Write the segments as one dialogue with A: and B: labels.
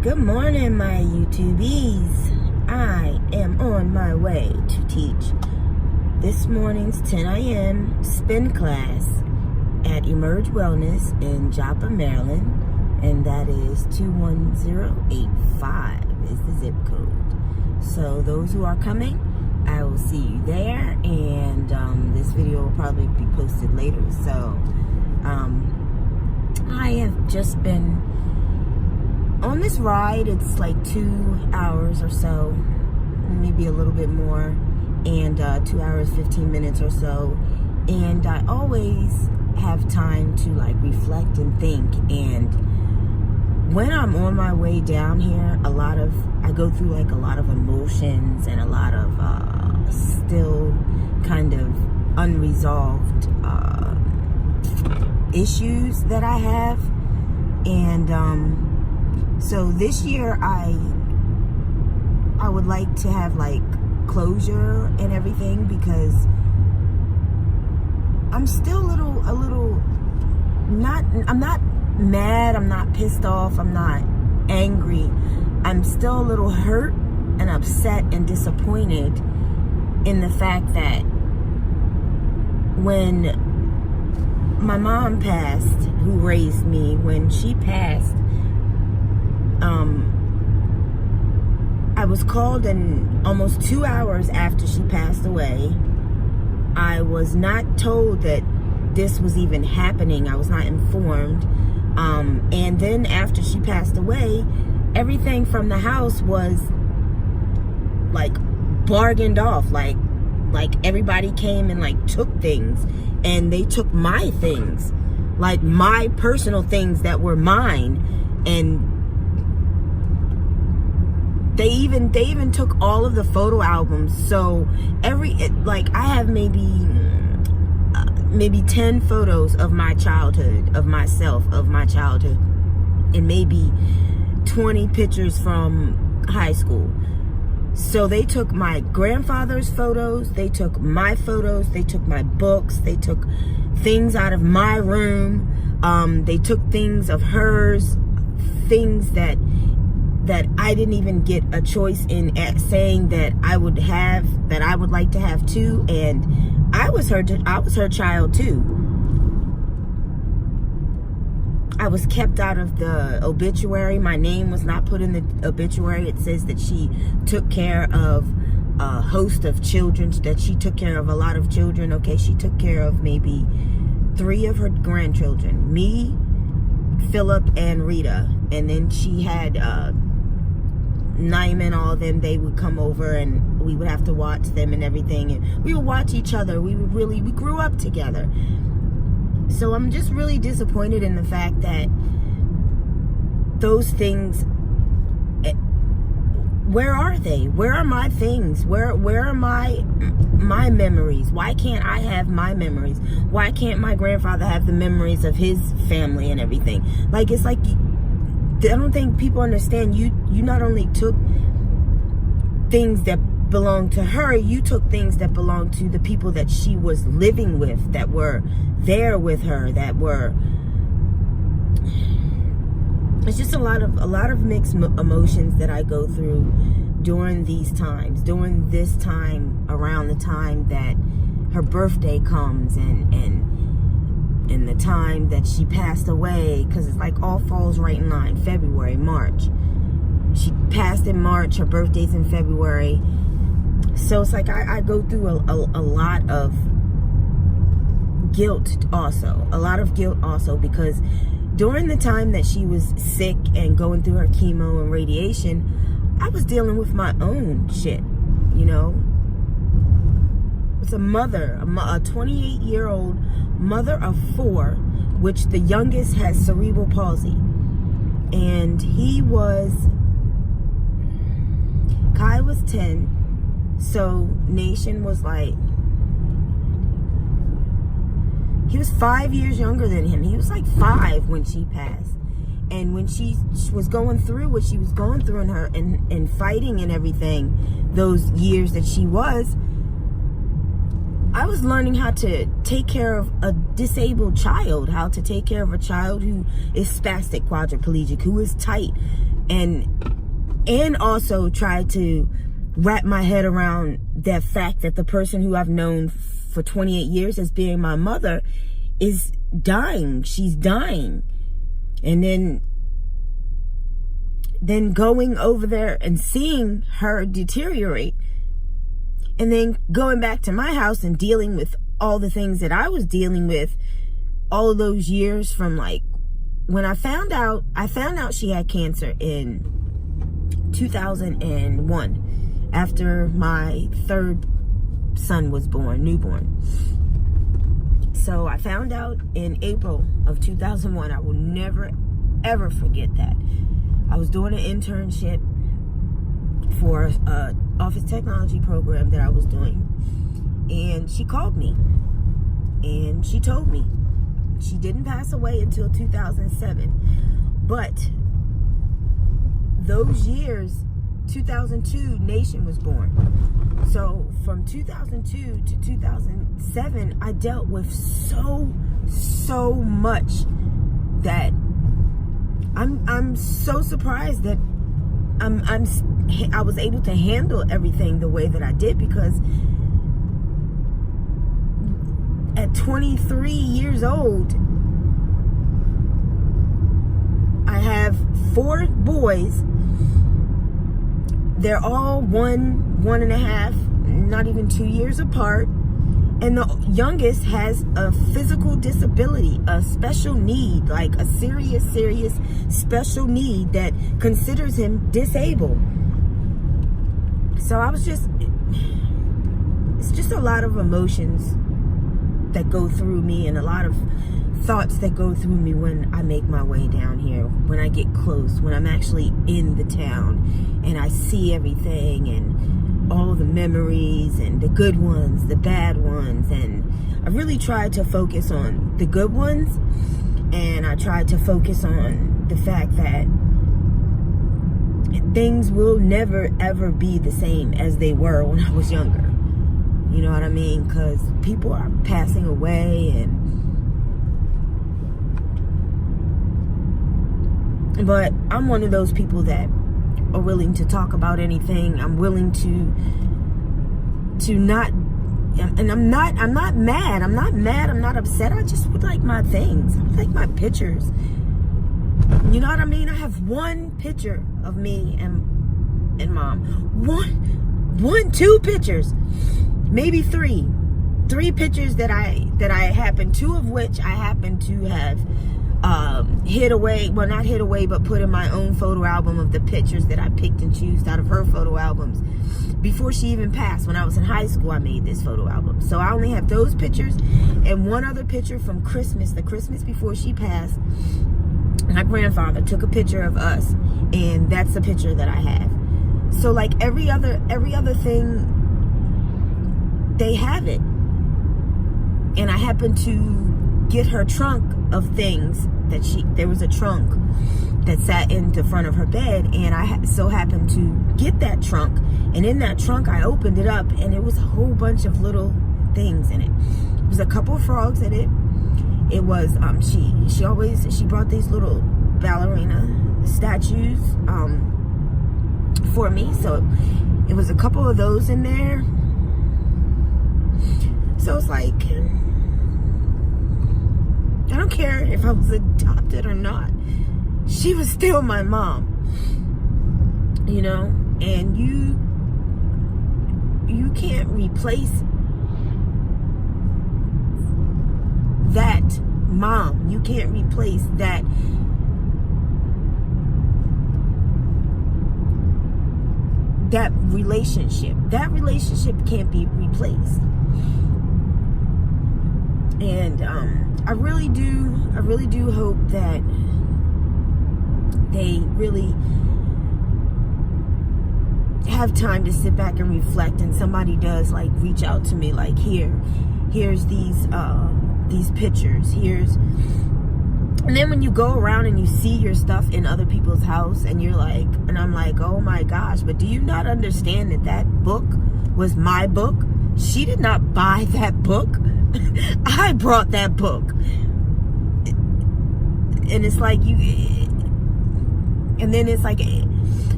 A: Good morning, my YouTubies. I am on my way to teach this morning's 10 a.m. spin class at Emerge Wellness in Joppa, Maryland, and that is 21085 is the zip code. So those who are coming, I will see you there, and this video will probably be posted later. So I have just been on this ride. It's like 2 hours or so, maybe a little bit more, and 2 hours 15 minutes or so, and I always have time to like reflect and think. And when I'm on my way down here, I go through like a lot of emotions and a lot of still kind of unresolved issues that I have. And so this year I would like to have like closure and everything, because I'm still a little I'm not mad, I'm not pissed off, I'm not angry. I'm still a little hurt and upset and disappointed in the fact that when my mom passed, who raised me, when she passed, I was called, and almost 2 hours after she passed away, I was not told that this was even happening. I was not informed. And then after she passed away, everything from the house was like bargained off. Like everybody came and like took things, and they took my things, like my personal things that were mine. And they even took all of the photo albums. So I have maybe 10 photos of my childhood, of myself, of my childhood, and maybe 20 pictures from high school. So they took my grandfather's photos, they took my photos, they took my books, they took things out of my room, they took things of hers, things that I didn't even get a choice in at saying that I would like to have too. And I was her child too. I was kept out of the obituary. My name was not put in the obituary. It says that she took care of a host of children, that she took care of a lot of children. Okay, she took care of maybe 3 of her grandchildren, me, Philip, and Rita. And then she had Naima and all of them. They would come over and we would have to watch them and everything, and we would watch each other. We grew up together. So I'm just really disappointed in the fact that those things, where are they? Where are my things? Where are my memories? Why can't I have my memories? Why can't my grandfather have the memories of his family and everything? Like, it's like, I don't think people understand. You not only took things that belonged to her, you took things that belonged to the people that she was living with, that were there with her, that were... It's just a lot of mixed emotions that I go through during these times, during this time, around the time that her birthday comes, and the time that she passed away, because it's like all falls right in line. February, March. She passed in March, her birthday's in February. So it's like I go through a lot of guilt also. A lot of guilt also, because during the time that she was sick and going through her chemo and radiation, I was dealing with my own shit, you know. It's a mother, a 28-year-old mother of 4, which the youngest has cerebral palsy. And Kai was 10, so Nation was like, he was 5 years younger than him. He was like 5 when she passed. And when she was going through what she was going through in her, and fighting and everything, those years that she was, I was learning how to take care of a disabled child, how to take care of a child who is spastic quadriplegic, who is tight, and also try to wrap my head around that fact that the person who I've known for 28 years as being my mother is dying. She's dying. And then going over there and seeing her deteriorate, and then going back to my house and dealing with all the things that I was dealing with all of those years, from like when I found out she had cancer in 2001 after my third son was born, newborn. So I found out in April of 2001. I will never, ever forget that. I was doing an internship for an office technology program that I was doing. And she called me. And she told me she didn't pass away until 2007. But those years, 2002, Nation was born. So from 2002 to 2007, I dealt with so much that I'm so surprised that I was able to handle everything the way that I did, because at 23 years old, I have 4 boys. They're all 1.5, not even 2 years apart. And the youngest has a physical disability, a special need, like a serious special need that considers him disabled. So it's just a lot of emotions that go through me, and a lot of thoughts that go through me when I make my way down here, when I get close, when I'm actually in the town and I see everything and all the memories and the good ones, the bad ones. And I really tried to focus on the good ones, and I tried to focus on the fact that things will never ever be the same as they were when I was younger. You know what I mean? Because people are passing away, but I'm one of those people that are willing to talk about anything. I'm willing to not, and I'm not mad. I'm not upset. I just would like my things. I would like my pictures. You know what I mean? I have one picture of me and mom. Two pictures, maybe three pictures that I happen, 2 of which I happen to have hid away, well, not hid away, but put in my own photo album of the pictures that I picked and chose out of her photo albums. Before she even passed, when I was in high school, I made this photo album. So I only have those pictures and one other picture from Christmas, the Christmas before she passed. My grandfather took a picture of us, and that's the picture that I have. So like every other thing, they have it. And I happened to get her trunk of things that there was a trunk that sat in the front of her bed, and I so happened to get that trunk, and in that trunk I opened it up, and it was a whole bunch of little things in it. It was a couple of frogs in it. It was she brought these little ballerina statues for me, so it was a couple of those in there. So it's like, I don't care if I was adopted or not. She was still my mom, you know, and you can't replace that mom. You can't replace that relationship. That relationship can't be replaced. And I really do hope that they really have time to sit back and reflect, and somebody does like reach out to me, like, here's these pictures, and then when you go around and you see your stuff in other people's house, and you're like, and I'm like, oh my gosh, but do you not understand that book was my book? She did not buy that book. I brought that book. And it's like and then it's like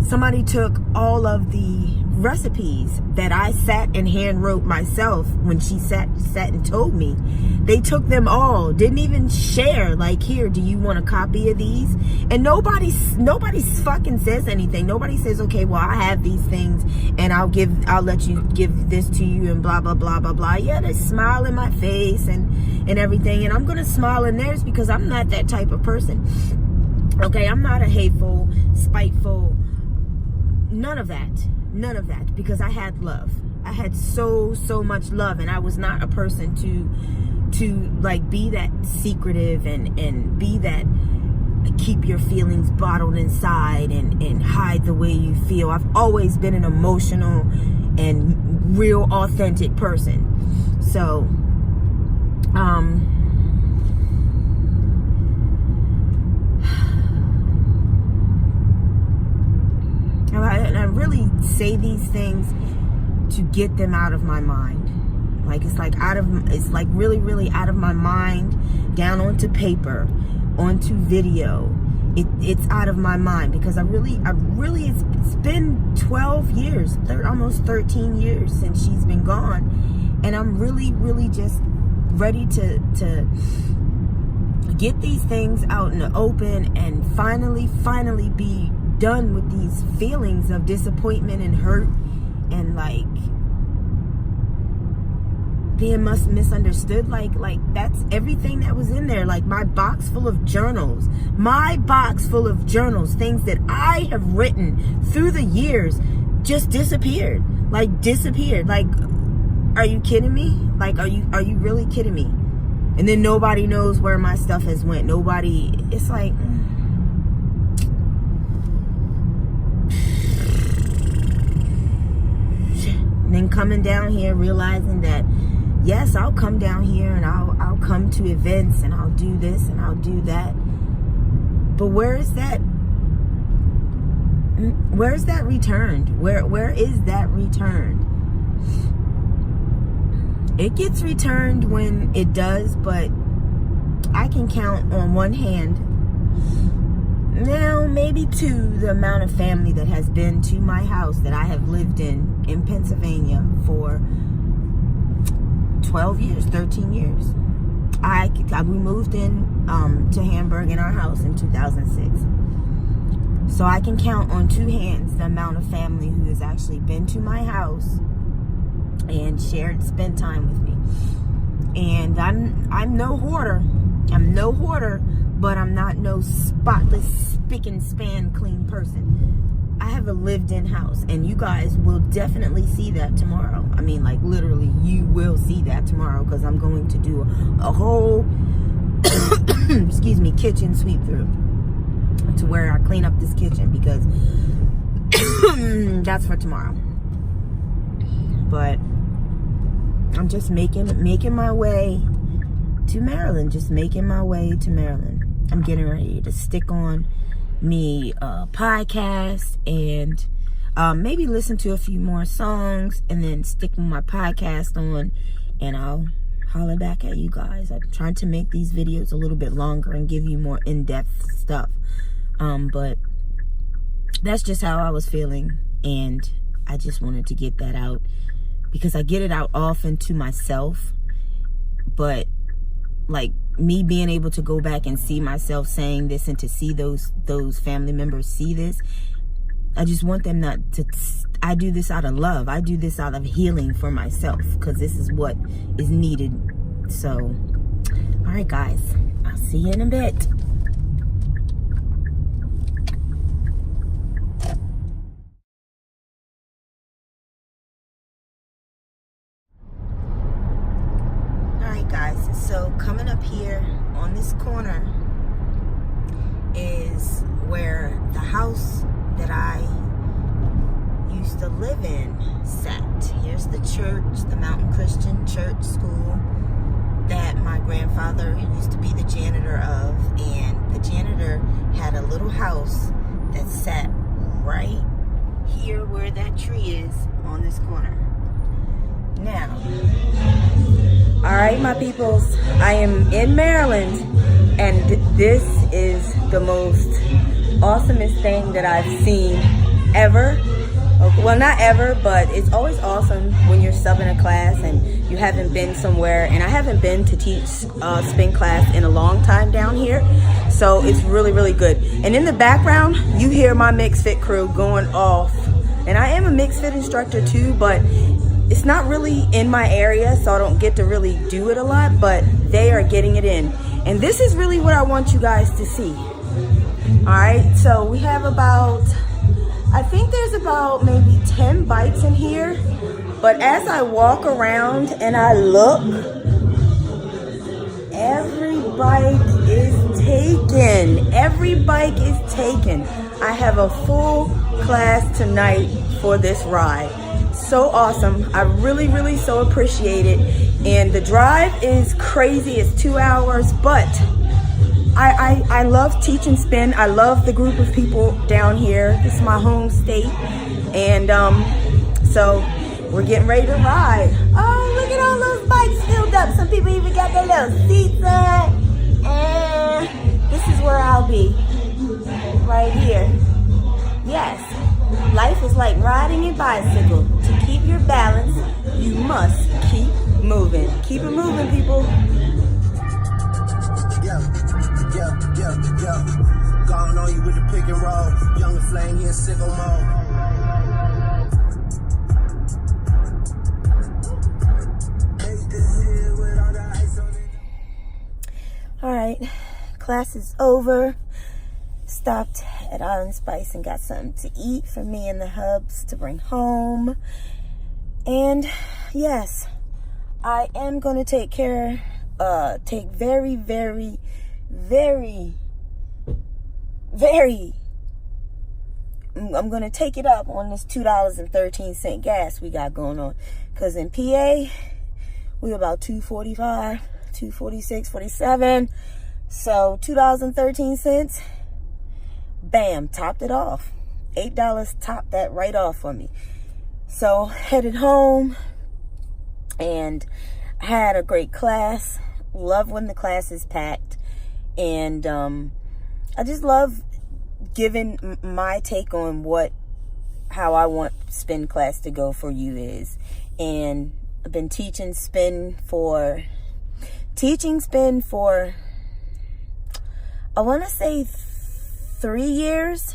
A: somebody took all of the recipes that I sat and hand wrote myself when she sat and told me. They took them all, didn't even share, like, here, do you want a copy of these? And nobody fucking says anything. Nobody says, okay, well, I have these things and I'll let you give this to you and blah blah blah blah blah. Yeah, they smile in my face and everything, and I'm gonna smile in theirs because I'm not that type of person. Okay, I'm not a hateful, spiteful, none of that, because I had love. I had so much love, and I was not a person to like be that secretive and be that keep your feelings bottled inside and hide the way you feel. I've always been an emotional and real authentic person. So and I really say these things to get them out of my mind. Like it's like really out of my mind, down onto paper, onto video. It's out of my mind because I really it's been 12 years, almost 13 years since she's been gone, and I'm really just ready to get these things out in the open and finally be done with these feelings of disappointment and hurt and like being misunderstood. Like that's everything that was in there. Like my box full of journals, things that I have written through the years just disappeared. Like, are you kidding me? Like, are you really kidding me? And then nobody knows where my stuff has went. Nobody, it's like, and then coming down here, realizing that, yes, I'll come down here and I'll come to events and I'll do this and I'll do that. But where is that? Where is that returned? Where is that returned? It gets returned when it does, but I can count on one hand, now maybe two, the amount of family that has been to my house that I have lived in Pennsylvania for 12 years, 13 years. We moved in to Hamburg in our house in 2006. So I can count on two hands the amount of family who has actually been to my house and spent time with me. And I'm no hoarder. I'm no hoarder, but I'm not no spotless, spick and span clean person. I have a lived-in house, and you guys will definitely see that tomorrow. I mean, like, literally, you will see that tomorrow, because I'm going to do a whole, excuse me, kitchen sweep through, to where I clean up this kitchen, because that's for tomorrow. But I'm just making my way to Maryland, I'm getting ready to stick on me a podcast and maybe listen to a few more songs and then stick my podcast on, and I'll holler back at you guys. I'm trying to make these videos a little bit longer and give you more in-depth stuff, but that's just how I was feeling, and I just wanted to get that out because I get it out often to myself, but like me being able to go back and see myself saying this and to see those family members see this, I just want them not to. I do this out of love. I do this out of healing for myself, because this is what is needed. So, all right, guys, I'll see you in a bit. Guys, so coming up here on this corner is where the house that I used to live in sat. Here's the church, the Mountain Christian Church School that my grandfather used to be the janitor of, and the janitor had a little house that sat right here where that tree is on this corner. Now, all right, my peoples, I am in Maryland, and this is the most awesomest thing that I've seen ever. Well, not ever, but it's always awesome when you're subbing a class and you haven't been somewhere. And I haven't been to teach spin class in a long time down here, so it's really, really good. And in the background, you hear my mixed fit crew going off. And I am a mixed fit instructor too, but it's not really in my area, so I don't get to really do it a lot, but they are getting it in. And this is really what I want you guys to see. All right, so we have about, I think there's about maybe 10 bikes in here, but as I walk around and I look, every bike is taken. Every bike is taken. I have a full class tonight for this ride. So awesome. I really, really so appreciate it. And the drive is crazy. It's 2 hours, but I love teaching spin. I love the group of people down here. This is my home state. And so we're getting ready to ride. Oh, look at all those bikes filled up. Some people even got their little seats on. And this is where I'll be. Right here. Yes. Life is like riding a bicycle. To keep your balance, you must keep moving. Keep it moving, people. Gone on you with the pick and roll. Young and flame here, sicko mode. All right, class is over. Stopped at Island Spice and got something to eat for me and the hubs to bring home. And yes, I am going to take very, very, very, very, I'm going to take it up on this $2.13 gas we got going on. Because in PA, we about $2.45, $2.46, $2.47. So $2.13, bam, topped it off. $8 topped that right off for me. So headed home and had a great class. Love when the class is packed. And I just love giving my take on how I want spin class to go for you is. And I've been teaching spin for I want to say 3 years,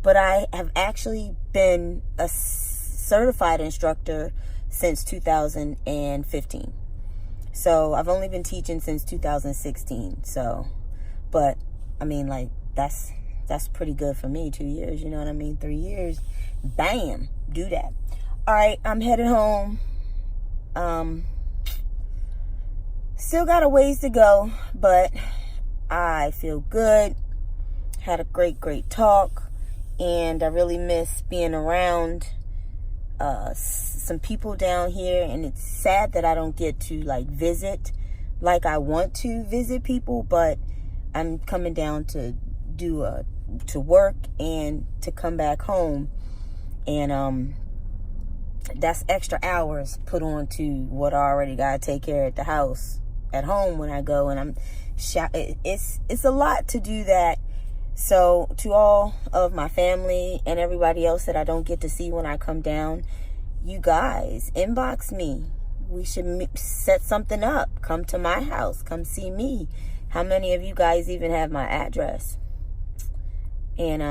A: but I have actually been a certified instructor since 2015. So I've only been teaching since 2016. So, but I mean, like, that's pretty good for me. 2 years, you know what I mean? 3 years, bam, do that. All right, I'm headed home. Still got a ways to go, but I feel good. Had a great talk, and I really miss being around some people down here. And it's sad that I don't get to like visit like I want to visit people, but I'm coming down to to work and to come back home, and that's extra hours put on to what I already gotta take care of at home when I go. And it's a lot to do that. So to all of my family and everybody else that I don't get to see when I come down, you guys inbox me. We should set something up. Come to my house. Come see me. How many of you guys even have my address? And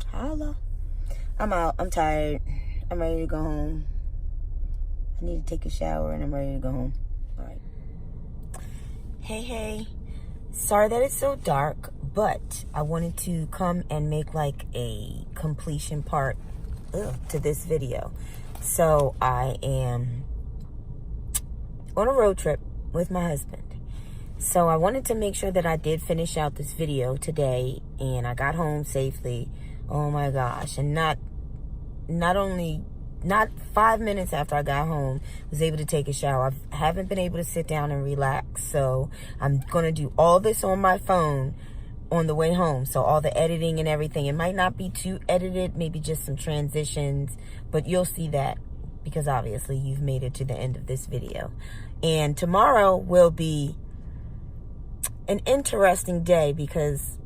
A: holla. I'm out. I'm tired. I'm ready to go home. I need to take a shower and I'm ready to go home. All right. Hey. Sorry that it's so dark, but I wanted to come and make like a completion part to this video. So I am on a road trip with my husband. So I wanted to make sure that I did finish out this video today, and I got home safely. Oh my gosh. And not 5 minutes after I got home, was able to take a shower. I haven't been able to sit down and relax, so I'm going to do all this on my phone on the way home. So all the editing and everything, it might not be too edited, maybe just some transitions, but you'll see that because obviously you've made it to the end of this video. And tomorrow will be an interesting day, because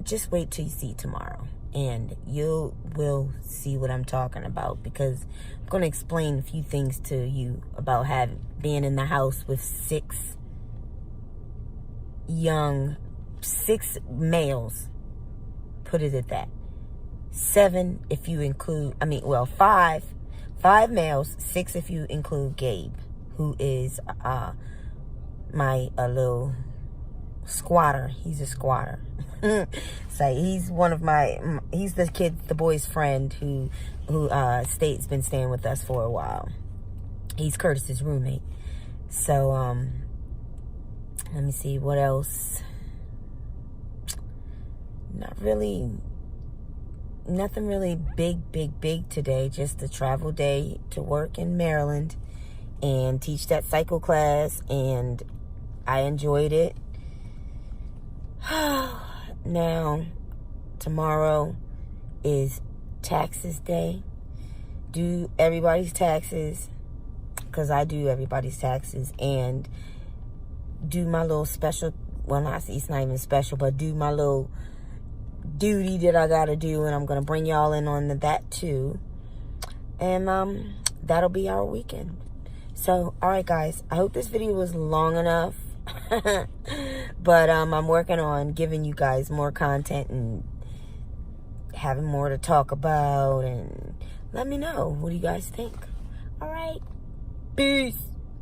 A: just wait till you see tomorrow and you will see what I'm talking about, because I'm going to explain a few things to you about being in the house with six males, put it at that. 7 if you include, five males, 6 if you include Gabe, who is my little squatter. He's a squatter. So he's he's the boy's friend who been staying with us for a while. He's Curtis's roommate. So let me see what else. Nothing really big today. Just a travel day to work in Maryland and teach that cycle class, and I enjoyed it. Now, tomorrow is taxes day. Do everybody's taxes, because I do everybody's taxes, and do my little special, well, it's not even special, but do my little duty that I gotta do, and I'm gonna bring y'all in on that too. And that'll be our weekend. So, alright guys, I hope this video was long enough. But I'm working on giving you guys more content and having more to talk about, and let me know, what do you guys think? Alright, peace.